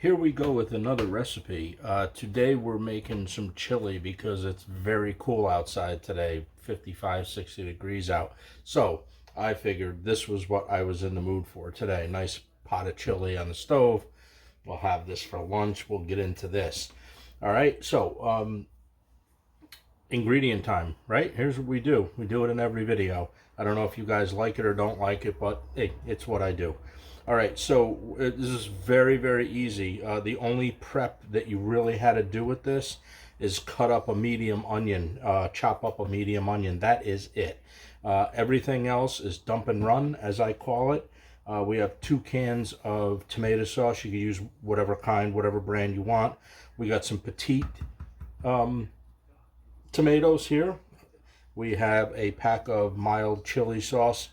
Here we go with another recipe. Today we're making some chili because it's very cool outside today, 55, 60 degrees out. So I figured this was what I was in the mood for today. Nice pot of chili on the stove. We'll have this for lunch. We'll get into this. All right, so ingredient time, right? Here's what we do. We do it in every video. I don't know if you guys like it or don't like it, but hey, it's what I do. All right, so this is very, very easy. The only prep that you really had to do with this is cut up a medium onion, chop up a medium onion. That is it. Everything else is dump and run, as I call it. We have 2 cans of tomato sauce. You can use whatever kind, whatever brand you want. We got some petite tomatoes here. We have a pack of mild chili sauce.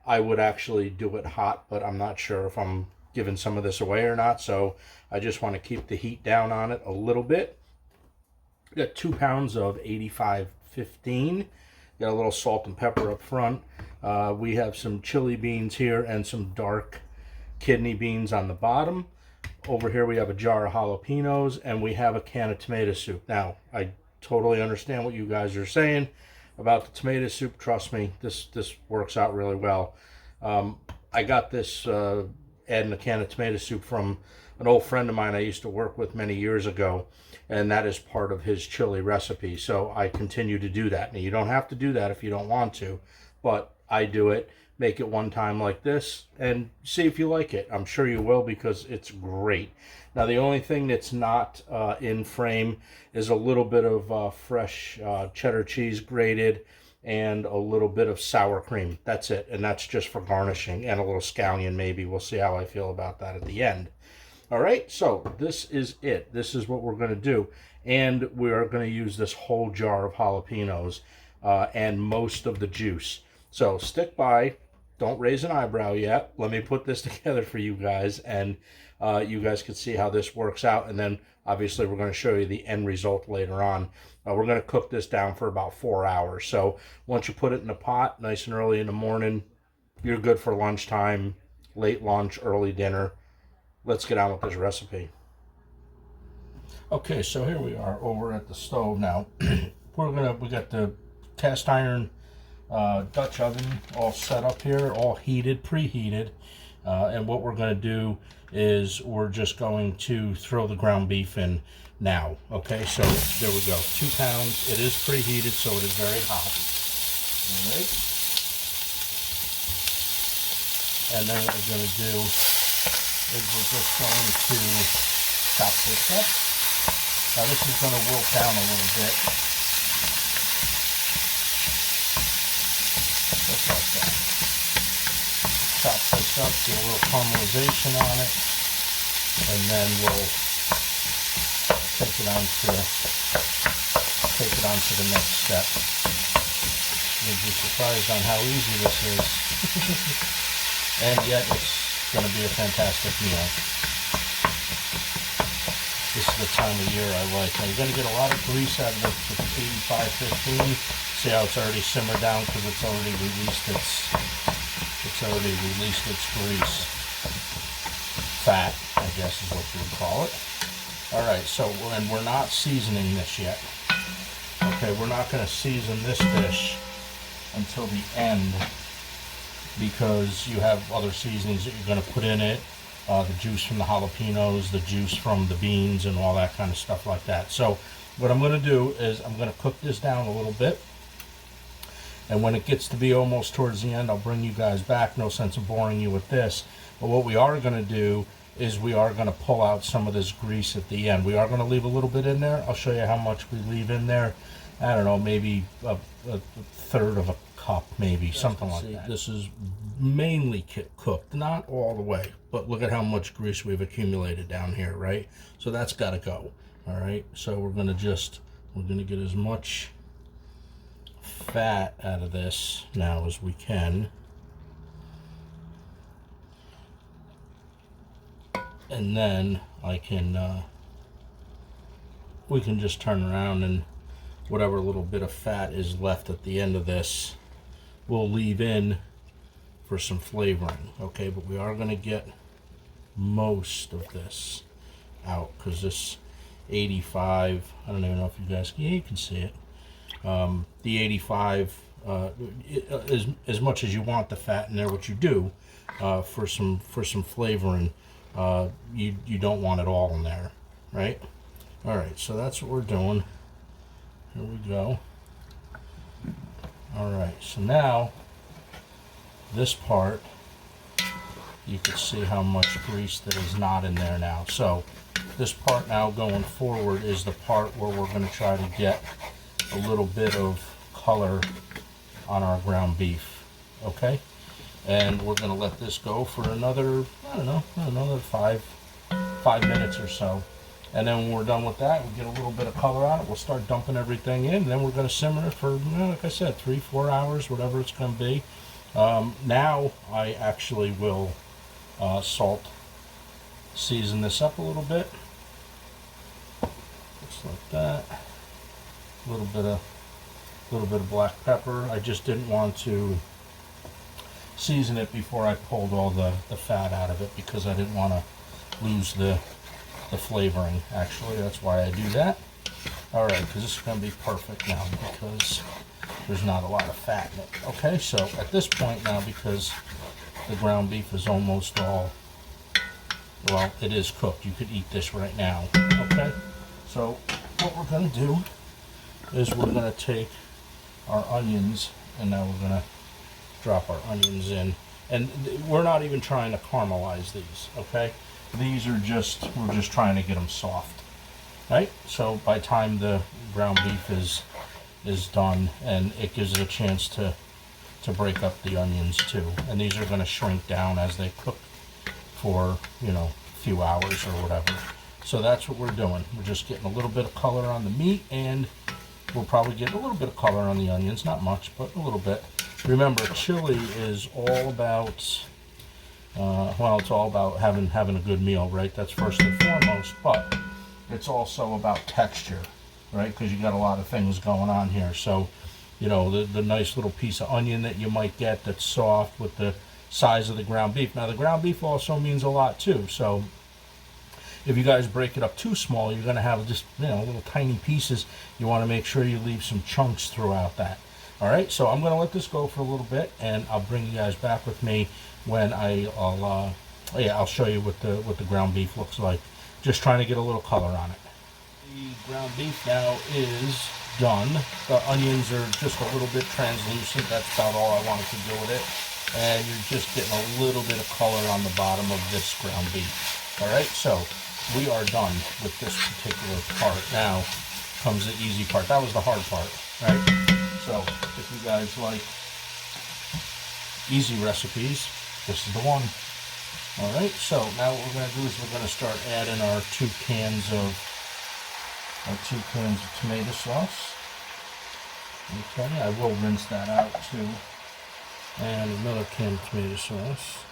I would actually do it hot, but I'm not sure if I'm giving some of this away or not, so I just want to keep the heat down on it a little bit. Got 2 pounds of 85-15. Got a little salt and pepper up front. We have some chili beans here and some dark kidney beans on the bottom. Over here we have a jar of jalapenos, and we have a can of tomato soup. Now, I totally understand what you guys are saying about the tomato soup. Trust me, this works out really well. I got this adding a can of tomato soup from an old friend of mine I used to work with many years ago, and that is part of his chili recipe, so I continue to do that. Now, you don't have to do that if you don't want to, but I do it. Make it one time like this and see if you like it. I'm sure you will, because it's great. Now, the only thing that's not in frame is a little bit of fresh cheddar cheese grated and a little bit of sour cream. That's it, and that's just for garnishing, and a little scallion maybe. We'll see how I feel about that at the end. All right, so this is it. This is what we're going to do, and we are going to use this whole jar of jalapenos and most of the juice. So stick by. Don't raise an eyebrow yet. Let me put this together for you guys, and you guys can see how this works out. And then obviously we're going to show you the end result later on. We're going to cook this down for about 4 hours. So once you put it in a pot nice and early in the morning, you're good for lunchtime, late lunch, early dinner. Let's get on with this recipe. Okay, so here we are over at the stove now. We got the cast iron Dutch oven all set up here, all heated, preheated, and what we're going to do is we're just going to throw the ground beef in now. Okay, so there we go, 2 pounds. It is preheated, so it is very hot. All right, and then what we're going to do is we're just going to chop this up. Now this is going to wilt down a little bit. Just like that. Chop this up, do a little caramelization on it, and then we'll take it on to the next step. You'll be surprised on how easy this is. And yet it's going to be a fantastic meal. This is the time of year I like. Now you're going to get a lot of grease out of the 85-15. See how it's already simmered down, because it's already released its grease. Fat, I guess is what you would call it. All right, so and we're not seasoning this yet. Okay, we're not going to season this dish until the end, because you have other seasonings that you're going to put in it. The juice from the jalapenos, the juice from the beans, and all that kind of stuff like that. So what I'm going to do is I'm going to cook this down a little bit, and when it gets to be almost towards the end, I'll bring you guys back. No sense of boring you with this. But what we are going to do is we are going to pull out some of this grease at the end. We are going to leave a little bit in there. I'll show you how much we leave in there. I don't know, maybe a third of a cup, maybe, something like that. This is mainly cooked, not all the way, but look at how much grease we've accumulated down here, right? So that's got to go. All right, so we're going to get as much fat out of this now as we can, and then we can just turn around, and whatever little bit of fat is left at the end of this we'll leave in for some flavoring. Okay, but we are going to get most of this. out, because this 85, I don't even know if you guys, yeah, you can see it. The 85, as much as you want the fat in there, what you do for some flavoring, you don't want it all in there, right? All right, so that's what we're doing. Here we go. All right, so now this part, you can see how much grease that is not in there now. So this part now going forward is the part where we're going to try to get a little bit of color on our ground beef, okay? And we're going to let this go for another, I don't know, another five minutes or so. And then when we're done with that, we get a little bit of color on it. We'll start dumping everything in. And then we're going to simmer it for, like I said, 3-4 hours, whatever it's going to be. Now I actually will salt, season this up a little bit, just like that. A little bit of black pepper. I just didn't want to season it before I pulled all the fat out of it, because I didn't want to lose the flavoring. Actually, that's why I do that. All right, because this is going to be perfect now, because there's not a lot of fat in it. Okay, so at this point now, because the ground beef is almost all, well, it is cooked. You could eat this right now. Okay, so what we're going to do is we're going to take our onions, and now we're going to drop our onions in. And we're not even trying to caramelize these, okay? These are just, we're just trying to get them soft, right? So by the time the ground beef is done, and it gives it a chance to break up the onions too. And these are going to shrink down as they cook for, you know, a few hours or whatever. So that's what we're doing. We're just getting a little bit of color on the meat, and we'll probably get a little bit of color on the onions. Not much, but a little bit. Remember, chili is all about, well, it's all about having a good meal, right? That's first and foremost, but it's also about texture, right? Because you got a lot of things going on here. So, you know, the nice little piece of onion that you might get that's soft with the size of the ground beef. Now, the ground beef also means a lot too. So if you guys break it up too small, you're going to have just, you know, little tiny pieces. You want to make sure you leave some chunks throughout that. All right, so I'm going to let this go for a little bit, and I'll bring you guys back with me when I'll show you what the ground beef looks like. Just trying to get a little color on it. The ground beef now is done. The onions are just a little bit translucent. That's about all I wanted to do with it. And you're just getting a little bit of color on the bottom of this ground beef. All right, so we are done with this particular part. Now comes the easy part. That was the hard part, right? So if you guys like easy recipes, this is the one. All right, so now what we're going to do is we're going to start adding our 2 cans of tomato sauce. Okay, I will rinse that out too. And another can of tomato sauce.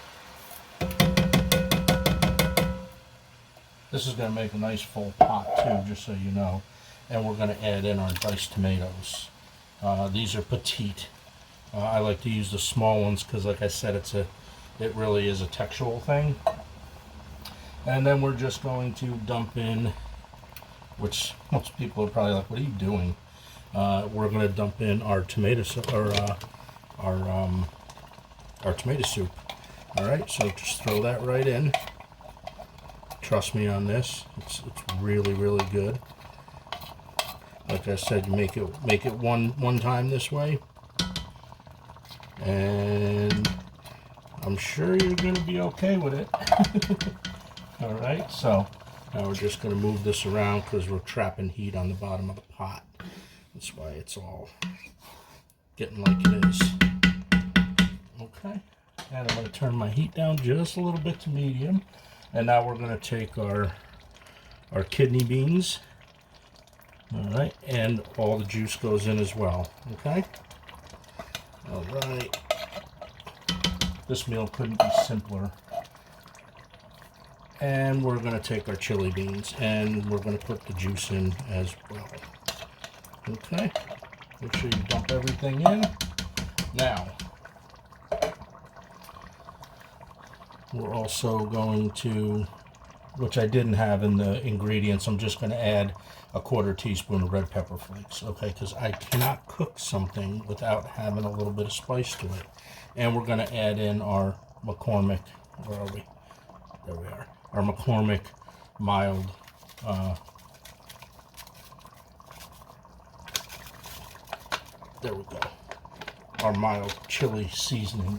This is going to make a nice full pot too, just so you know. And we're going to add in our diced tomatoes. These are petite. I like to use the small ones because, like I said, it really is a textural thing. And then we're just going to dump in, which most people are probably like, "What are you doing?" We're going to dump in our tomato our tomato soup. All right, so just throw that right in. Trust me on this; it's really good. Like I said, you make it one time this way, and I'm sure you're going to be okay with it. All right, so now we're just going to move this around because we're trapping heat on the bottom of the pot. That's why it's all getting like it is. Okay, and I'm going to turn my heat down just a little bit to medium. And now we're going to take our kidney beans. All right, and all the juice goes in as well, okay? All right. This meal couldn't be simpler. And we're going to take our chili beans, and we're going to put the juice in as well. Okay, make sure you dump everything in. Now, we're also going to which I didn't have in the ingredients, I'm just going to add a 1/4 teaspoon of red pepper flakes, okay? Because I cannot cook something without having a little bit of spice to it. And we're going to add in our McCormick, where are we? There we are. Our McCormick mild, there we go. Our mild chili seasoning.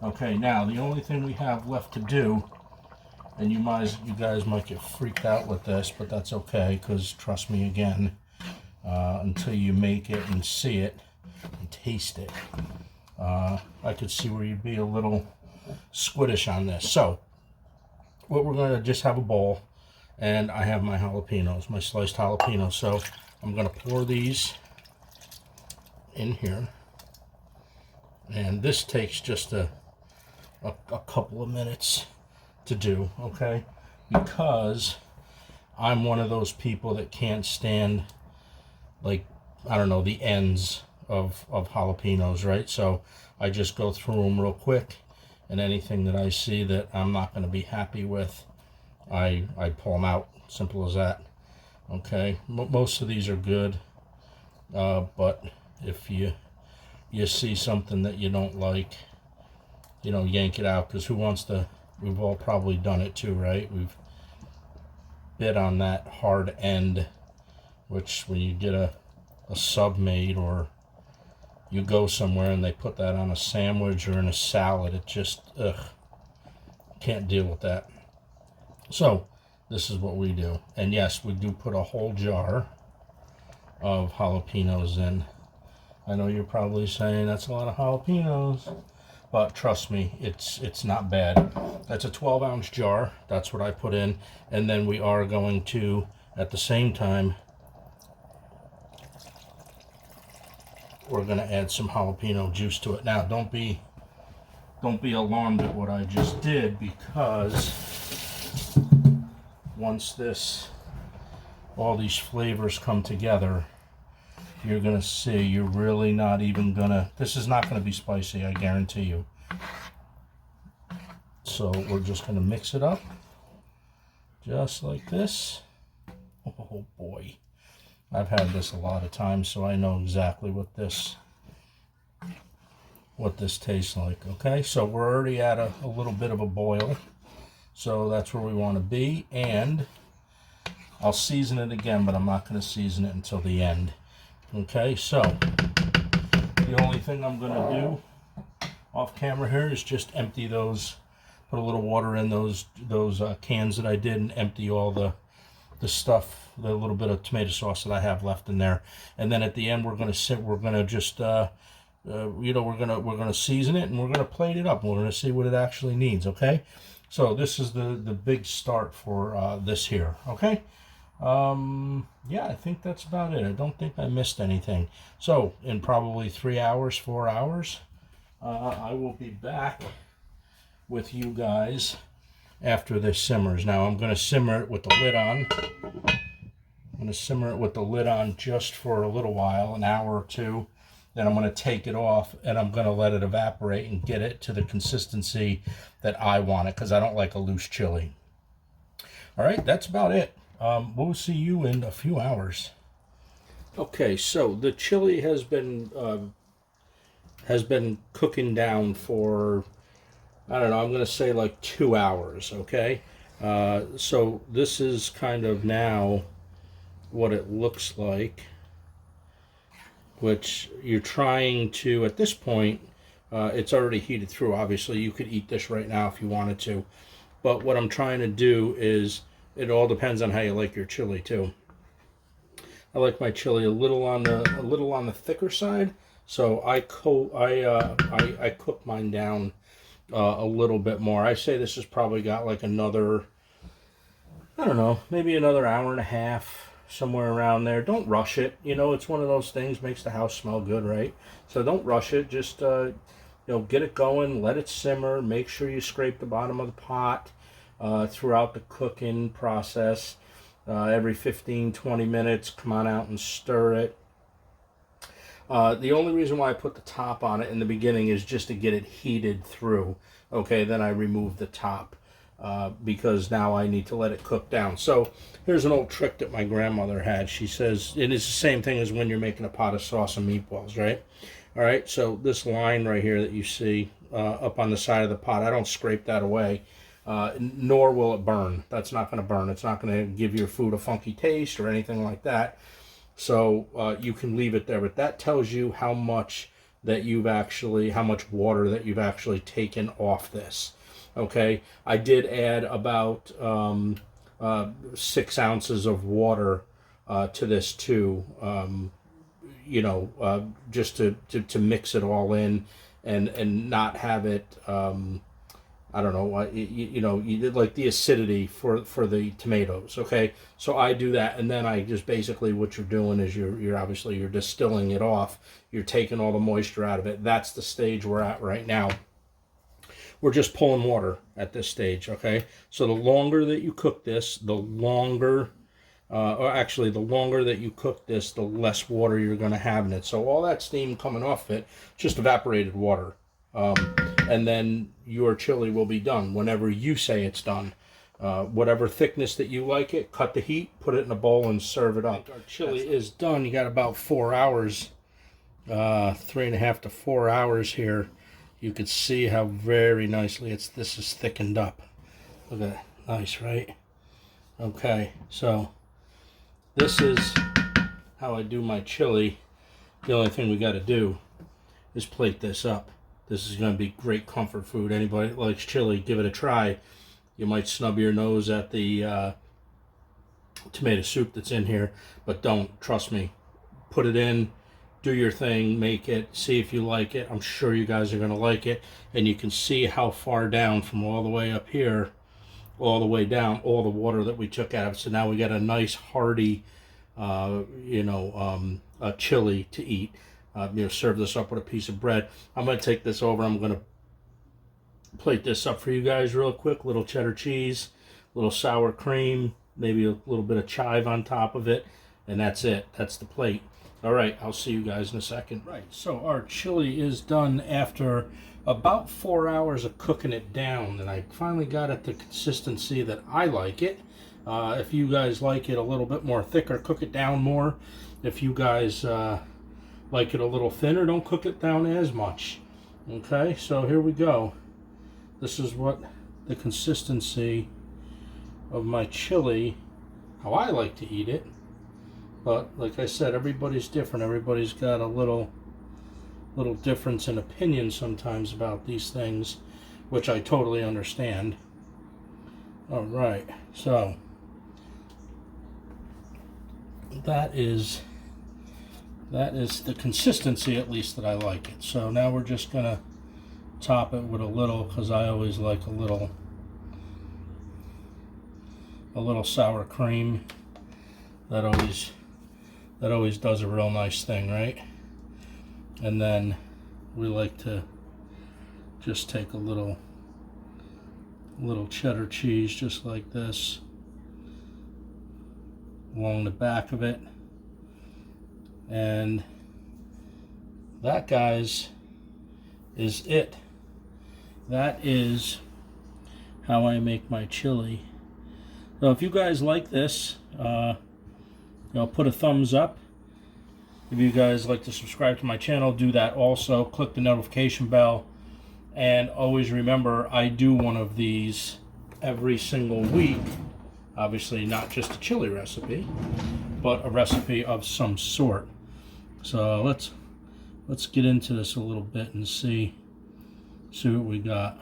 Okay, now the only thing we have left to do, and you guys might get freaked out with this, but that's okay, because trust me again, until you make it and see it and taste it, I could see where you'd be a little squiddish on this. So what we're going to just have a bowl, and I have my jalapenos, my sliced jalapenos. So I'm going to pour these in here, and this takes just a couple of minutes to do, okay? Because I'm one of those people that can't stand, like, I don't know, the ends of jalapenos, right? So I just go through them real quick, and anything that I see that I'm not going to be happy with, I pull them out. Simple as that. Okay, most of these are good, but if you see something that you don't like, you know, yank it out, because who wants to, we've all probably done it too, right? We've bit on that hard end, which when you get a sub made, or you go somewhere and they put that on a sandwich or in a salad, it just, ugh, can't deal with that. So this is what we do. And yes, we do put a whole jar of jalapenos in. I know you're probably saying that's a lot of jalapenos, but trust me, it's not bad. That's a 12-ounce jar. That's what I put in. And then we are going to, at the same time, we're going to add some jalapeno juice to it. Now, don't be alarmed at what I just did, because once all these flavors come together, you're going to see you're really not even going to, this is not going to be spicy, I guarantee you. So we're just going to mix it up just like this. Oh boy, I've had this a lot of times, so I know exactly what this tastes like. Okay, so we're already at a little bit of a boil, so that's where we want to be. And I'll season it again, but I'm not going to season it until the end. Okay, so the only thing I'm going to do off camera here is just empty those, put a little water in those cans that I did, and empty all the stuff, the little bit of tomato sauce that I have left in there. And then at the end, we're going to just you know, we're gonna season it, and we're gonna plate it up, and we're gonna see what it actually needs. Okay, so this is the big start for this here. Okay. Yeah, I think that's about it. I don't think I missed anything. So in probably 3 hours, 4 hours, I will be back with you guys after this simmers. Now I'm going to simmer it with the lid on. I'm going to simmer it with the lid on just for a little while, an hour or two. Then I'm going to take it off, and I'm going to let it evaporate and get it to the consistency that I want it, because I don't like a loose chili. All right, that's about it. We'll see you in a few hours. Okay, so the chili has been cooking down for, I don't know, I'm going to say like 2 hours, okay? So this is kind of now what it looks like, which you're trying to, at this point, it's already heated through. Obviously, you could eat this right now if you wanted to. But what I'm trying to do is, it all depends on how you like your chili too. I like my chili a little on the thicker side, so I cook mine down a little bit more. I say this has probably got like another, I don't know, maybe another hour and a half, somewhere around there. Don't rush it. You know, it's one of those things, makes the house smell good, right? So don't rush it. Just you know, get it going, let it simmer. Make sure you scrape the bottom of the pot throughout the cooking process. Every 15-20 minutes, come on out and stir it. The only reason why I put the top on it in the beginning is just to get it heated through. Okay, then I remove the top. because now I need to let it cook down. So here's an old trick that my grandmother had. She says, and it's the same thing as when you're making a pot of sauce and meatballs, right? All right, so this line right here that you see up on the side of the pot, I don't scrape that away, nor will it burn. That's not going to burn. It's not going to give your food a funky taste or anything like that. So you can leave it there, but that tells you how much that how much water that you've actually taken off this. Okay, I did add about 6 ounces of water to this too, you know, just to mix it all in and not have it, I don't know, you know, you did like the acidity for the tomatoes. Okay, so I do that, and then I just basically, what you're doing is you're obviously you're distilling it off. You're taking all the moisture out of it. That's the stage we're at right now. We're just pulling water at this stage. Okay, so the longer that you cook this, the longer, or actually the longer that you cook this, the less water you're going to have in it. So all that steam coming off it, just evaporated water. And then your chili will be done whenever you say it's done. Whatever thickness that you like it, cut the heat, put it in a bowl, and serve it up. Our chili is done. You got about 4 hours, 3.5 to 4 hours here. You could see how very nicely this is thickened up. Look at that. Nice, right? Okay, so this is how I do my chili. The only thing we got to do is plate this up. This is going to be great comfort food. Anybody that likes chili, give it a try. You might snub your nose at the tomato soup that's in here, but don't. Trust me. Put it in, do your thing, make it, see if you like it. I'm sure you guys are going to like it. And you can see how far down from all the way up here, all the way down, all the water that we took out of it. So now we got a nice hearty, you know, chili to eat. You know, serve this up with a piece of bread. I'm going to take this over. I'm going to plate this up for you guys real quick. Little cheddar cheese, little sour cream, maybe a little bit of chive on top of it, and that's it. That's the plate. All right, I'll see you guys in a second. Right, so our chili is done after about 4 hours of cooking it down, and I finally got it the consistency that I like it. If you guys like it a little bit more thicker, cook it down more. If you guys like it a little thinner, don't cook it down as much. Okay, so here we go. This is what the consistency of my chili, how I like to eat it. But like I said, everybody's different. Everybody's got a little difference in opinion sometimes about these things, which I totally understand. All right, so that is the consistency, at least, that I like it. So now we're just gonna top it with a little, because I always like a little sour cream. That always does a real nice thing, right? And then we like to just take a little cheddar cheese, just like this, along the back of it. And that, guys, is it. That is how I make my chili. So if you guys like this, you know, put a thumbs up. If you guys like to subscribe to my channel, do that also. Click the notification bell. And always remember, I do one of these every single week. Obviously not just a chili recipe, but a recipe of some sort. So let's get into this a little bit and see what we got.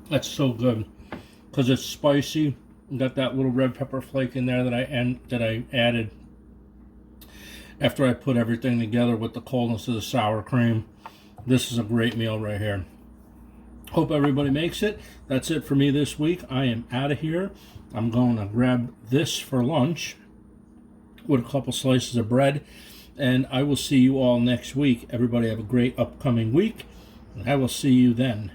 That's so good because it's spicy. Got that little red pepper flake in there that I added after I put everything together with the coldness of the sour cream. This is a great meal right here. Hope everybody makes it. That's it for me this week. I am out of here. I'm going to grab this for lunch with a couple slices of bread, and I will see you all next week. Everybody have a great upcoming week, and I will see you then.